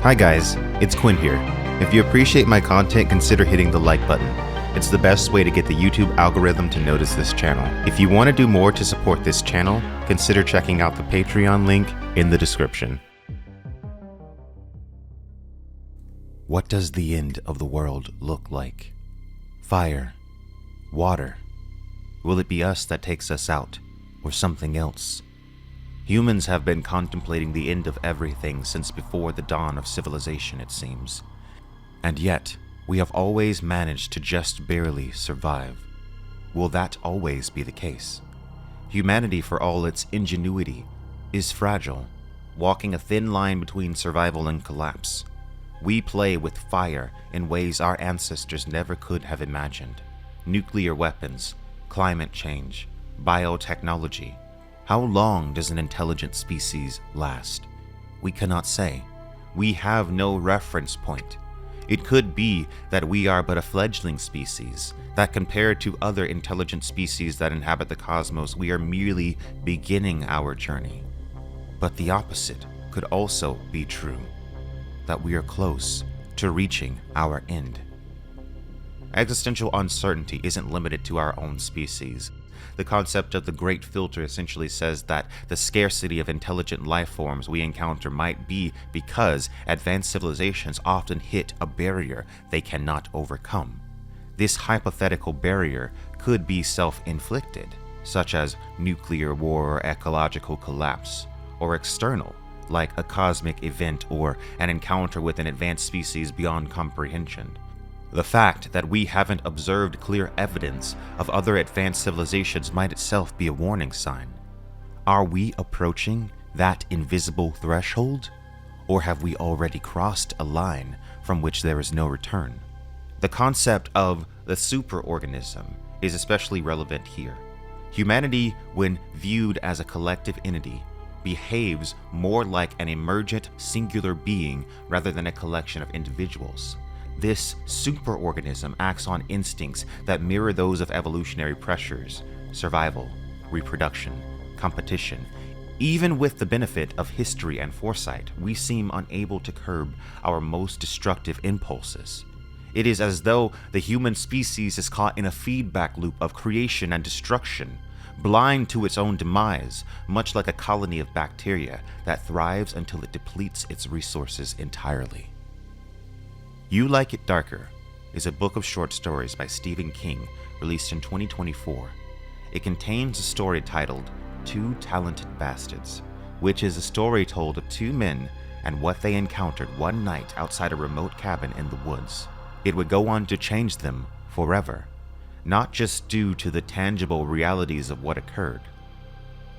Hi guys, it's Quinn here. If you appreciate my content, consider hitting the like button. It's the best way to get the YouTube algorithm to notice this channel. If you want to do more to support this channel, consider checking out the Patreon link in the description. What does the end of the world look like? Fire? Water? Will it be us that takes us out, or something else? Humans have been contemplating the end of everything since before the dawn of civilization, it seems. And yet, we have always managed to just barely survive. Will that always be the case? Humanity, for all its ingenuity, is fragile, walking a thin line between survival and collapse. We play with fire in ways our ancestors never could have imagined. Nuclear weapons, climate change, biotechnology. How long does an intelligent species last? We cannot say. We have no reference point. It could be that we are but a fledgling species, that compared to other intelligent species that inhabit the cosmos, we are merely beginning our journey. But the opposite could also be true, that we are close to reaching our end. Existential uncertainty isn't limited to our own species. The concept of the Great Filter essentially says that the scarcity of intelligent life forms we encounter might be because advanced civilizations often hit a barrier they cannot overcome. This hypothetical barrier could be self-inflicted, such as nuclear war or ecological collapse, or external, like a cosmic event or an encounter with an advanced species beyond comprehension. The fact that we haven't observed clear evidence of other advanced civilizations might itself be a warning sign. Are we approaching that invisible threshold? Or have we already crossed a line from which there is no return? The concept of the superorganism is especially relevant here. Humanity, when viewed as a collective entity, behaves more like an emergent singular being rather than a collection of individuals. This superorganism acts on instincts that mirror those of evolutionary pressures, survival, reproduction, competition. Even with the benefit of history and foresight, we seem unable to curb our most destructive impulses. It is as though the human species is caught in a feedback loop of creation and destruction, blind to its own demise, much like a colony of bacteria that thrives until it depletes its resources entirely. You Like It Darker is a book of short stories by Stephen King, released in 2024. It contains a story titled Two Talented Bastids, which is a story told of two men and what they encountered one night outside a remote cabin in the woods. It would go on to change them forever, not just due to the tangible realities of what occurred,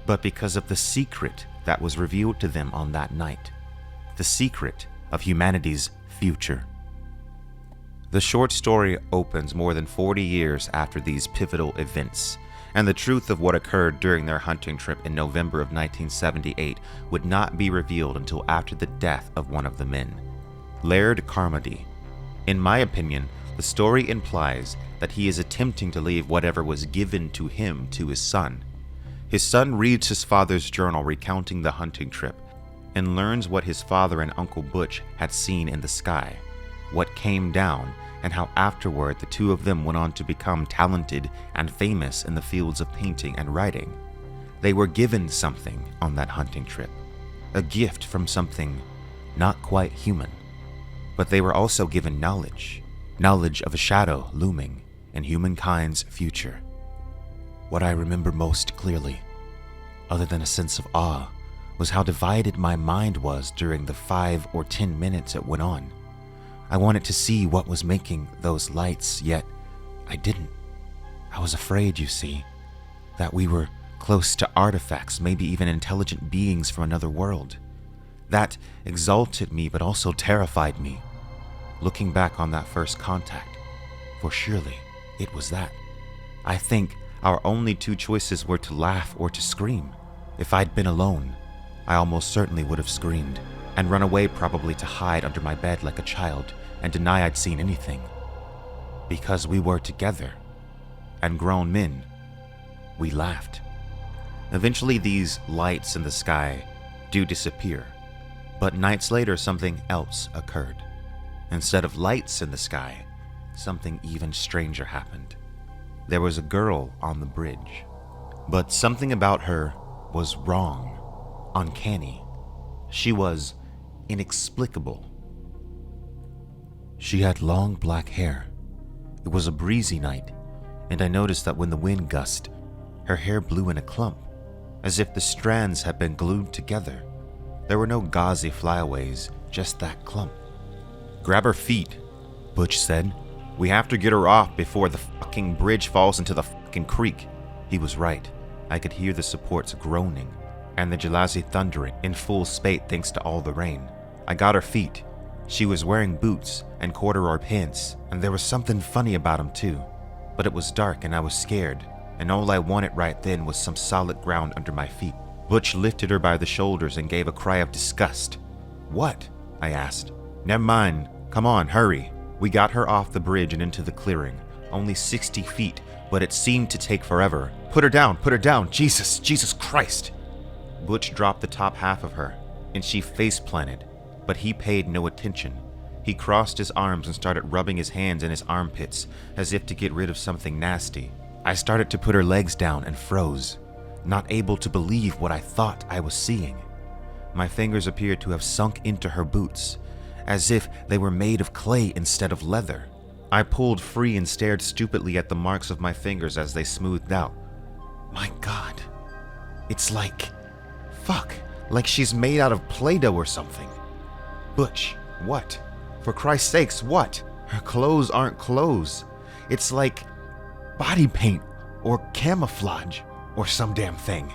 but because of the secret that was revealed to them on that night, the secret of humanity's future. The short story opens more than 40 years after these pivotal events, and the truth of what occurred during their hunting trip in November of 1978 would not be revealed until after the death of one of the men, Laird Carmody. In my opinion, the story implies that he is attempting to leave whatever was given to him to his son. His son reads his father's journal recounting the hunting trip, and learns what his father and Uncle Butch had seen in the sky, what came down, and how afterward the two of them went on to become talented and famous in the fields of painting and writing. They were given something on that hunting trip, a gift from something not quite human. But they were also given knowledge of a shadow looming in humankind's future. What I remember most clearly, other than a sense of awe, was how divided my mind was during the 5 or 10 minutes it went on. I wanted to see what was making those lights, yet I didn't. I was afraid, you see, that we were close to artifacts, maybe even intelligent beings from another world. That exalted me, but also terrified me. Looking back on that first contact, for surely it was that. I think our only two choices were to laugh or to scream. If I'd been alone, I almost certainly would have screamed, and run away, probably to hide under my bed like a child and deny I'd seen anything. Because we were together, and grown men, we laughed. Eventually these lights in the sky do disappear, But nights later, something else occurred. Instead of lights in the sky, something even stranger happened. There was a girl on the bridge, but something about her was wrong, uncanny. She was inexplicable. She had long black hair. It was a breezy night, and I noticed that when the wind gusted, her hair blew in a clump, as if the strands had been glued together. There were no gauzy flyaways, just that clump. "Grab her feet," Butch said. "We have to get her off before the fucking bridge falls into the fucking creek." He was right. I could hear the supports groaning, and the Jalazi thundering in full spate thanks to all the rain. I got her feet. She was wearing boots and corduroy pants, and there was something funny about them too. But it was dark and I was scared, and all I wanted right then was some solid ground under my feet. Butch lifted her by the shoulders and gave a cry of disgust. "What?" I asked. "Never mind. Come on, hurry." We got her off the bridge and into the clearing. Only 60 feet, but it seemed to take forever. Put her down, Jesus Christ!" Butch dropped the top half of her, and she face-planted, but he paid no attention. He crossed his arms and started rubbing his hands in his armpits, as if to get rid of something nasty. I started to put her legs down and froze, not able to believe what I thought I was seeing. My fingers appeared to have sunk into her boots, as if they were made of clay instead of leather. I pulled free and stared stupidly at the marks of my fingers as they smoothed out. My God, it's like she's made out of Play-Doh or something. Butch, what? For Christ's sakes, what? Her clothes aren't clothes. It's like body paint or camouflage or some damn thing.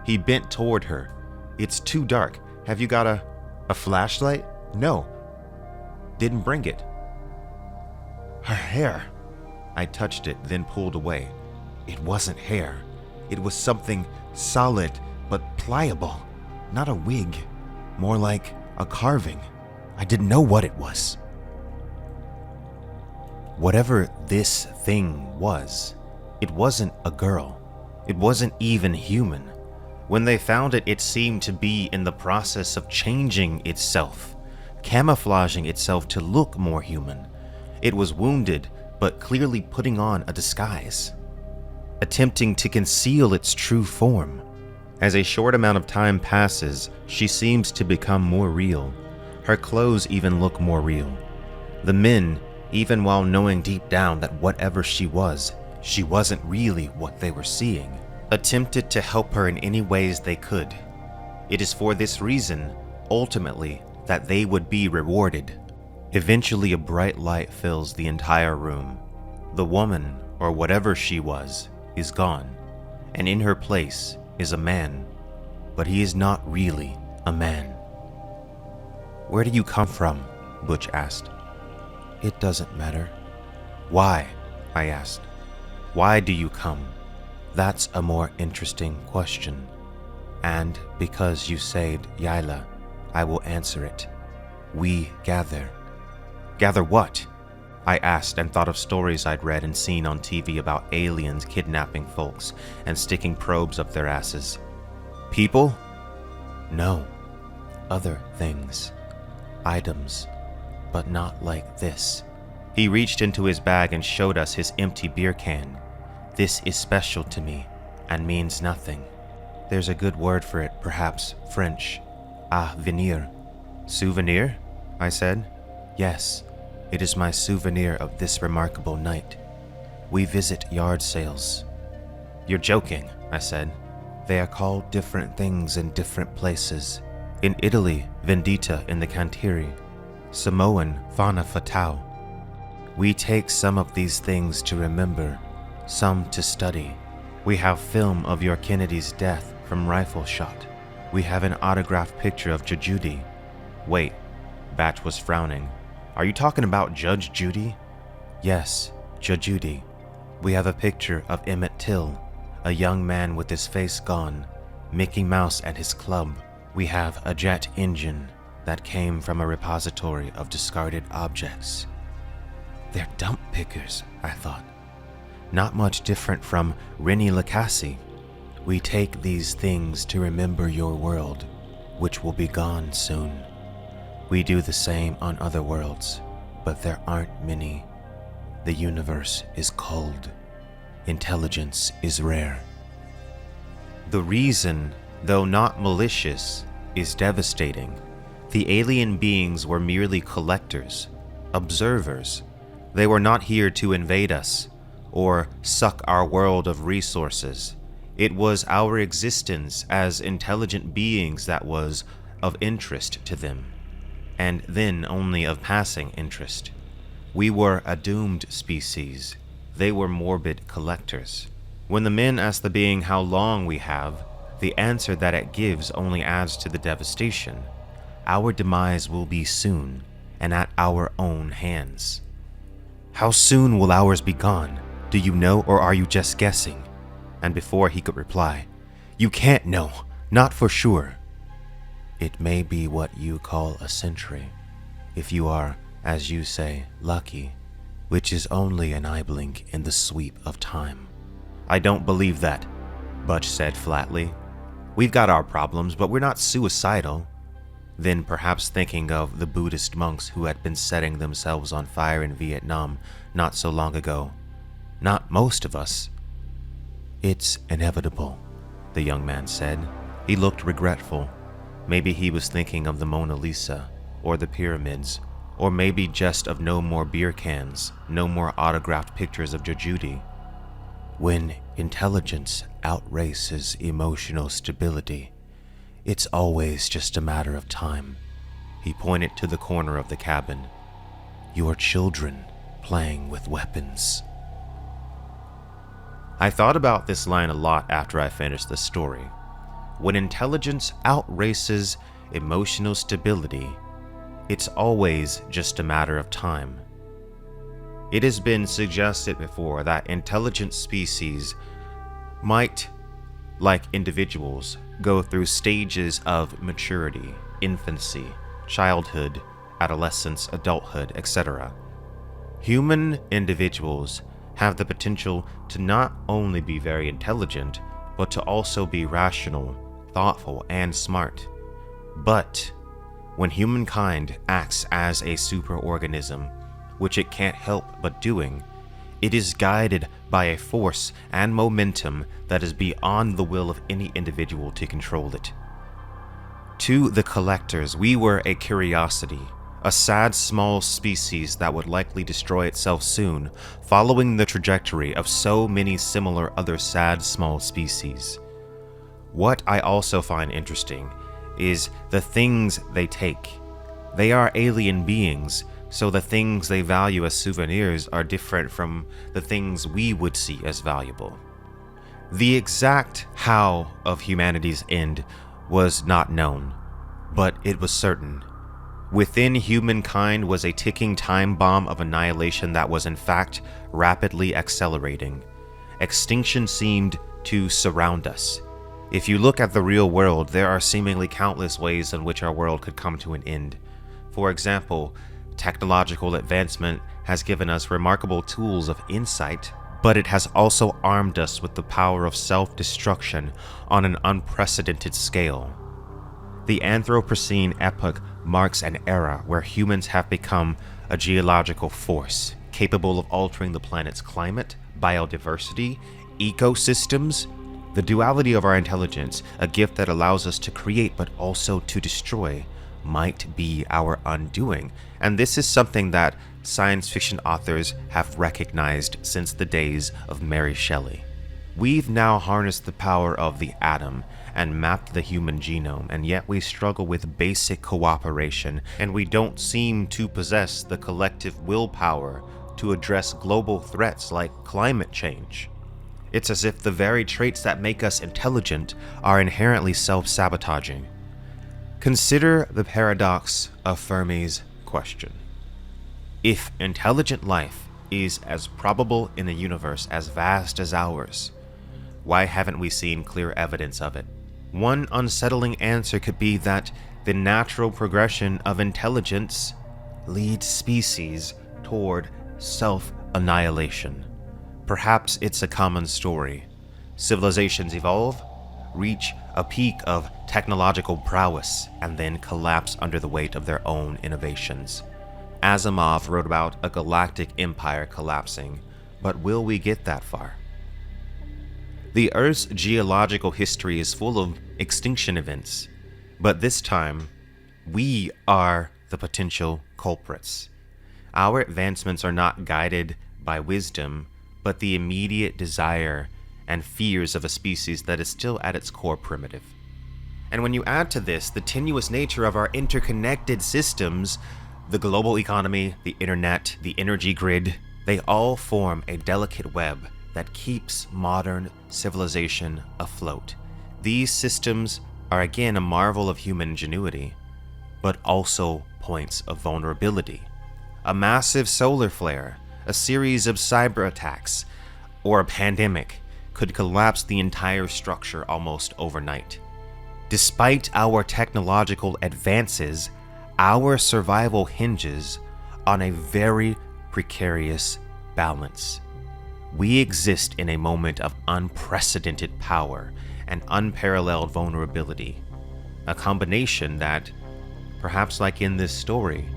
He bent toward her. "It's too dark. Have you got a flashlight?" "No. Didn't bring it." "Her hair." I touched it, then pulled away. It wasn't hair. It was something solid but pliable. Not a wig. More like a carving. I didn't know what it was. Whatever this thing was, it wasn't a girl. It wasn't even human. When they found it, it seemed to be in the process of changing itself, camouflaging itself to look more human. It was wounded, but clearly putting on a disguise, attempting to conceal its true form. As a short amount of time passes, she seems to become more real. Her clothes even look more real. The men, even while knowing deep down that whatever she wasn't really what they were seeing, attempted to help her in any ways they could. It is for this reason, ultimately, that they would be rewarded. Eventually, a bright light fills the entire room. The woman, or whatever she was, is gone, and in her place is a man, but he is not really a man. "Where do you come from?" Butch asked. "It doesn't matter." "Why?" I asked. "Why do you come?" "That's a more interesting question. And because you saved Yaila, I will answer it. We gather." "Gather what?" I asked and thought of stories I'd read and seen on TV about aliens kidnapping folks and sticking probes up their asses. "People?" "No. Other things. Items. But not like this." He reached into his bag and showed us his empty beer can. "This is special to me and means nothing. There's a good word for it, perhaps French. Venir." "Souvenir?" I said. "Yes. It is my souvenir of this remarkable night. We visit yard sales." "You're joking," I said. "They are called different things in different places. In Italy, vendita in the cantieri. Samoan, fana fatale. We take some of these things to remember, some to study. We have film of your Kennedy's death from rifle shot. We have an autographed picture of Judge Judy." "Wait," Batch was frowning. "Are you talking about Judge Judy?" "Yes, Judge Judy. We have a picture of Emmett Till, a young man with his face gone, Mickey Mouse at his club. We have a jet engine that came from a repository of discarded objects." "They're dump pickers," I thought. "Not much different from Rennie Lacasse. We take these things to remember your world. which will be gone soon. We do the same on other worlds, but there aren't many. The universe is cold. Intelligence is rare. The reason, though not malicious, is devastating. The alien beings were merely collectors, observers. They were not here to invade us or suck our world of resources. It was our existence as intelligent beings that was of interest to them, and then only of passing interest. We were a doomed species. They were morbid collectors. When the men ask the being how long we have, the answer that it gives only adds to the devastation. Our demise will be soon, and at our own hands. How soon will ours be gone? Do you know, or are you just guessing? And before he could reply, "You can't know, not for sure." It may be what you call a century, if you are, as you say, lucky, which is only an eye blink in the sweep of time. I don't believe that, Butch said flatly. We've got our problems, but we're not suicidal. Then, perhaps thinking of the Buddhist monks who had been setting themselves on fire in Vietnam not so long ago. Not most of us. It's inevitable, the young man said. He looked regretful. Maybe he was thinking of the Mona Lisa, or the pyramids, or maybe just of no more beer cans, no more autographed pictures of Judy. When intelligence outraces emotional stability, it's always just a matter of time. He pointed to the corner of the cabin. Your children playing with weapons. I thought about this line a lot after I finished the story. When intelligence outraces emotional stability, it's always just a matter of time. It has been suggested before that intelligent species might, like individuals, go through stages of maturity, infancy, childhood, adolescence, adulthood, etc. Human individuals have the potential to not only be very intelligent, but to also be rational, thoughtful, and smart. But when humankind acts as a superorganism, which it can't help but doing, it is guided by a force and momentum that is beyond the will of any individual to control it. To the collectors, we were a curiosity, a sad small species that would likely destroy itself soon, following the trajectory of so many similar other sad small species. What I also find interesting is the things they take. They are alien beings, so the things they value as souvenirs are different from the things we would see as valuable. The exact how of humanity's end was not known, but it was certain. Within humankind was a ticking time bomb of annihilation that was in fact rapidly accelerating. Extinction seemed to surround us. If you look at the real world, there are seemingly countless ways in which our world could come to an end. For example, technological advancement has given us remarkable tools of insight, but it has also armed us with the power of self-destruction on an unprecedented scale. The Anthropocene epoch marks an era where humans have become a geological force, capable of altering the planet's climate, biodiversity, ecosystems. The duality of our intelligence, a gift that allows us to create but also to destroy, might be our undoing. And this is something that science fiction authors have recognized since the days of Mary Shelley. We've now harnessed the power of the atom and mapped the human genome, and yet we struggle with basic cooperation, and we don't seem to possess the collective willpower to address global threats like climate change. It's as if the very traits that make us intelligent are inherently self-sabotaging. Consider the paradox of Fermi's question. If intelligent life is as probable in a universe as vast as ours, why haven't we seen clear evidence of it? One unsettling answer could be that the natural progression of intelligence leads species toward self-annihilation. Perhaps it's a common story. Civilizations evolve, reach a peak of technological prowess and then collapse under the weight of their own innovations. Asimov wrote about a galactic empire collapsing, but will we get that far? The Earth's geological history is full of extinction events, but this time, we are the potential culprits. Our advancements are not guided by wisdom, but the immediate desire and fears of a species that is still at its core primitive. And when you add to this the tenuous nature of our interconnected systems, the global economy, the internet, the energy grid, they all form a delicate web that keeps modern civilization afloat. These systems are again a marvel of human ingenuity, but also points of vulnerability. A massive solar flare, a series of cyber attacks, or a pandemic could collapse the entire structure almost overnight. Despite our technological advances, our survival hinges on a very precarious balance. We exist in a moment of unprecedented power and unparalleled vulnerability, a combination that, perhaps like in this story,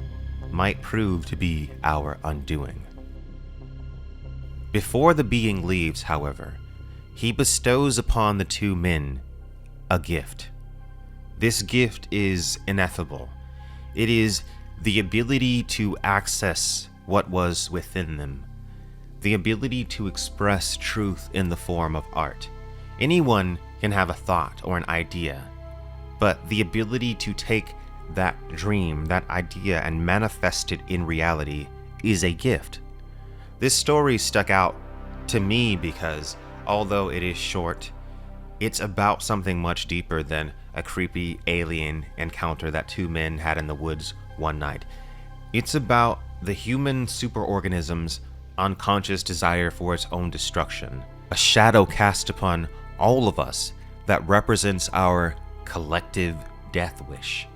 might prove to be our undoing. Before the being leaves, however, he bestows upon the two men a gift. This gift is ineffable. It is the ability to access what was within them, the ability to express truth in the form of art. Anyone can have a thought or an idea, but the ability to take that dream, that idea, and manifest it in reality is a gift. This story stuck out to me because, although it is short, it's about something much deeper than a creepy alien encounter that two men had in the woods one night. It's about the human superorganism's unconscious desire for its own destruction, a shadow cast upon all of us that represents our collective death wish.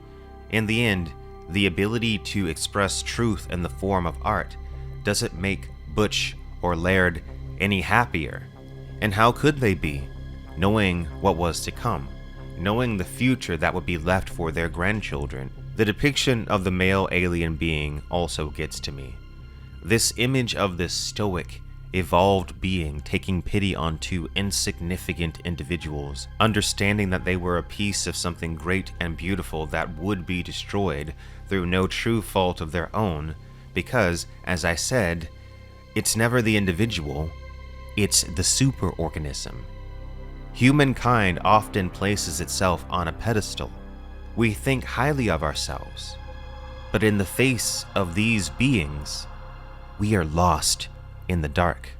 In the end, the ability to express truth in the form of art doesn't make Butch or Laird any happier. And how could they be, knowing what was to come, knowing the future that would be left for their grandchildren? The depiction of the male alien being also gets to me. This image of this stoic, evolved being taking pity on two insignificant individuals, understanding that they were a piece of something great and beautiful that would be destroyed through no true fault of their own, because, as I said, it's never the individual, it's the superorganism. Humankind often places itself on a pedestal. We think highly of ourselves, but in the face of these beings, we are lost in the dark.